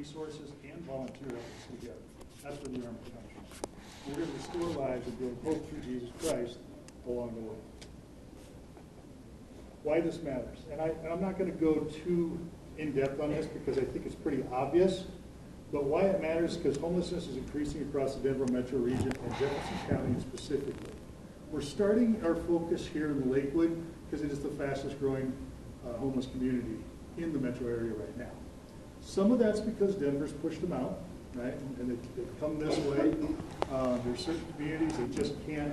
resources and volunteer efforts together. That's where the armor comes from. We're going to restore lives and build hope through Jesus Christ along the way. Why this matters. And I'm not going to go too in-depth on this because I think it's pretty obvious. But why it matters is because homelessness is increasing across the Denver metro region and Jefferson County specifically. We're starting our focus here in Lakewood because it is the fastest growing homeless community in the metro area right now. Some of that's because Denver's pushed them out, right? And they've come this way. There's certain communities that just can't,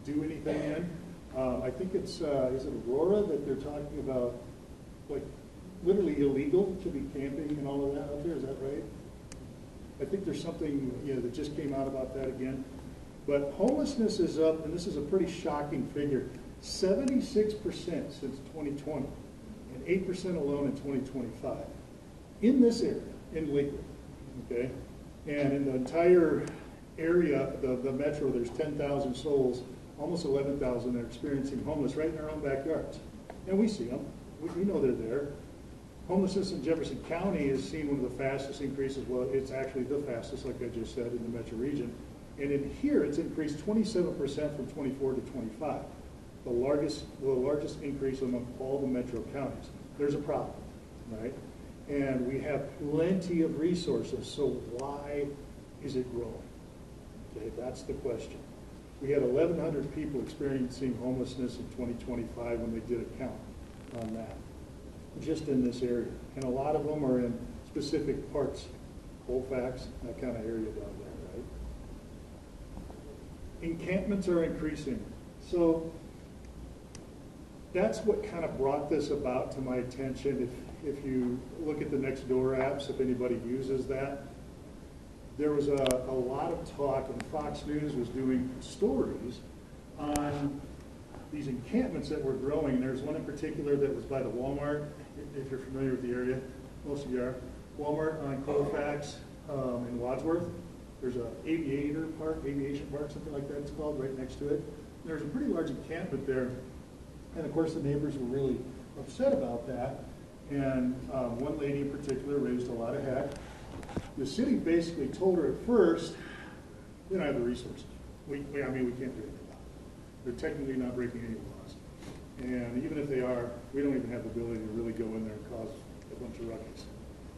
do anything in. I think it's, is it Aurora that they're talking about, like, literally illegal to be camping and all of that out there, is that right? I think there's something, that just came out about that again. But homelessness is up, and this is a pretty shocking figure, 76% since 2020, and 8% alone in 2025. In this area, in Lakewood, okay? And in the entire area, the metro, there's 10,000 souls, almost 11,000 that are experiencing homeless right in our own backyards. And we see them. We know they're there. Homelessness in Jefferson County has seen one of the fastest increases. Well, it's actually the fastest, like I just said, in the metro region. And in here, it's increased 27% from 24 to 25, the largest increase among all the metro counties. There's a problem, right? And we have plenty of resources, so why is it growing? Okay, that's the question. We had 1,100 people experiencing homelessness in 2025 when they did a count on that, just in this area. And a lot of them are in specific parts, Colfax, that kind of area down there, right? Encampments are increasing. So that's what kind of brought this about to my attention. If you look at the Nextdoor apps, if anybody uses that, there was a lot of talk, and Fox News was doing stories on these encampments that were growing. And there's one in particular that was by the Walmart, if you're familiar with the area, most of you are. Walmart on Colfax in Wadsworth. There's an aviation park, something like that it's called, right next to it. And there's a pretty large encampment there. And of course the neighbors were really upset about that. And one lady in particular raised a lot of heck. The city basically told her at first, we don't have the resources. We can't do anything about it. They're technically not breaking any laws. And even if they are, we don't even have the ability to really go in there and cause a bunch of ruckus.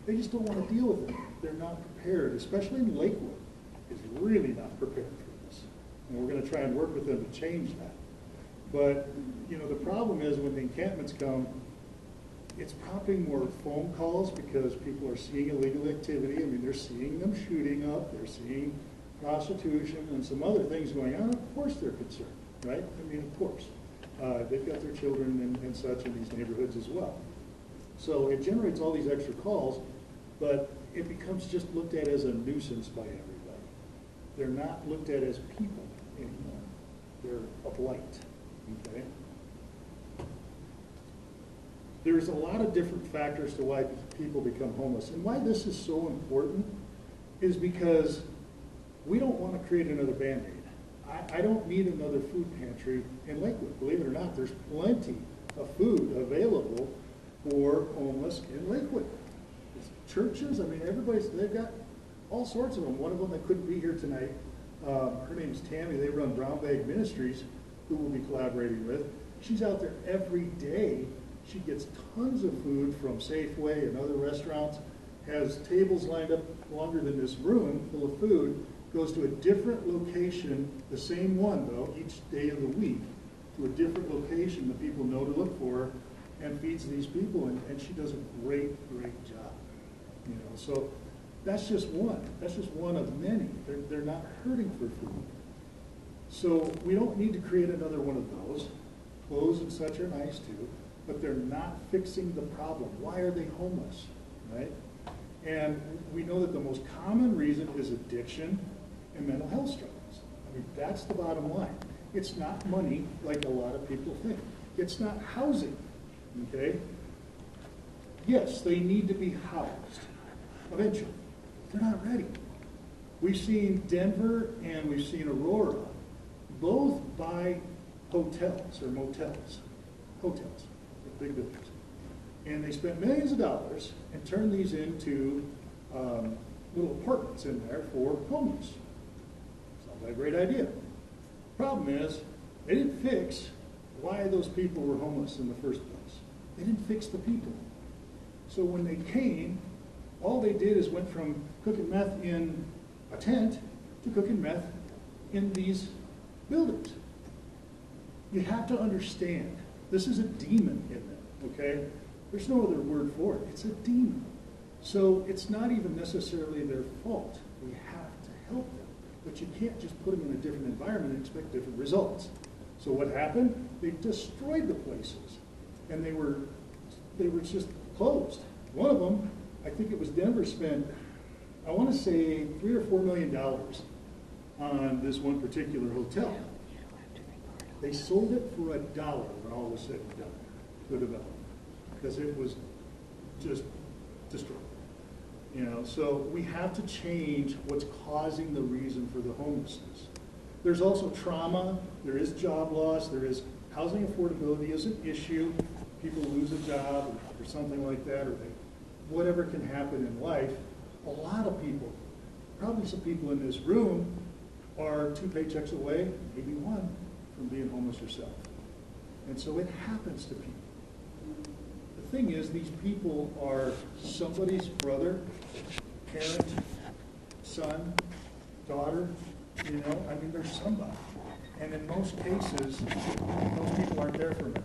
They just don't want to deal with it. They're not prepared, especially in Lakewood, is really not prepared for this. And we're going to try and work with them to change that. But, the problem is when the encampments come, it's prompting more phone calls because people are seeing illegal activity. They're seeing them shooting up, they're seeing prostitution and some other things going on. Of course they're concerned, right? Of course. They've got their children and such in these neighborhoods as well. So it generates all these extra calls, but it becomes just looked at as a nuisance by everybody. They're not looked at as people anymore. They're a blight, okay? There's a lot of different factors to why people become homeless. And why this is so important is because we don't want to create another Band-Aid. I don't need another food pantry in Lakewood. Believe it or not, there's plenty of food available for homeless in Lakewood. It's churches, they've got all sorts of them. One of them that couldn't be here tonight, her name's Tammy. They run Brown Bag Ministries, who we'll be collaborating with. She's out there every day. She gets tons of food from Safeway and other restaurants, has tables lined up longer than this room full of food, goes to a different location, the same one though, each day of the week, to a different location that people know to look for, and feeds these people, and she does a great job. So that's just one. That's just one of many. They're not hurting for food. So we don't need to create another one of those. Clothes and such are nice too, but they're not fixing the problem. Why are they homeless, right? And we know that the most common reason is addiction and mental health struggles. That's the bottom line. It's not money like a lot of people think. It's not housing, okay? Yes, they need to be housed eventually. They're not ready. We've seen Denver and we've seen Aurora both buy hotels or motels, hotels, big buildings. And they spent millions of dollars and turned these into little apartments in there for homeless. Sounds like a great idea. Problem is, they didn't fix why those people were homeless in the first place. They didn't fix the people. So when they came, all they did is went from cooking meth in a tent to cooking meth in these buildings. You have to understand, this is a demon in them, okay? There's no other word for it. It's a demon. So it's not even necessarily their fault. We have to help them. But you can't just put them in a different environment and expect different results. So what happened? They destroyed the places. And they were just closed. One of them, I think it was Denver, spent, I want to say, $3 or $4 million on this one particular hotel. They sold it for $1 when all was said and done to a developer, because it was just destroyed. You know, so we have to change what's causing the reason for the homelessness. There's also trauma, there is job loss, there is housing affordability is an issue. People lose a job or something like that, or whatever can happen in life. A lot of people, probably some people in this room, are 2 paychecks away, maybe one, from being homeless yourself. And so it happens to people. The thing is, these people are somebody's brother, parent, son, daughter, you know, I mean, they're somebody. And in most cases, those people aren't there for them.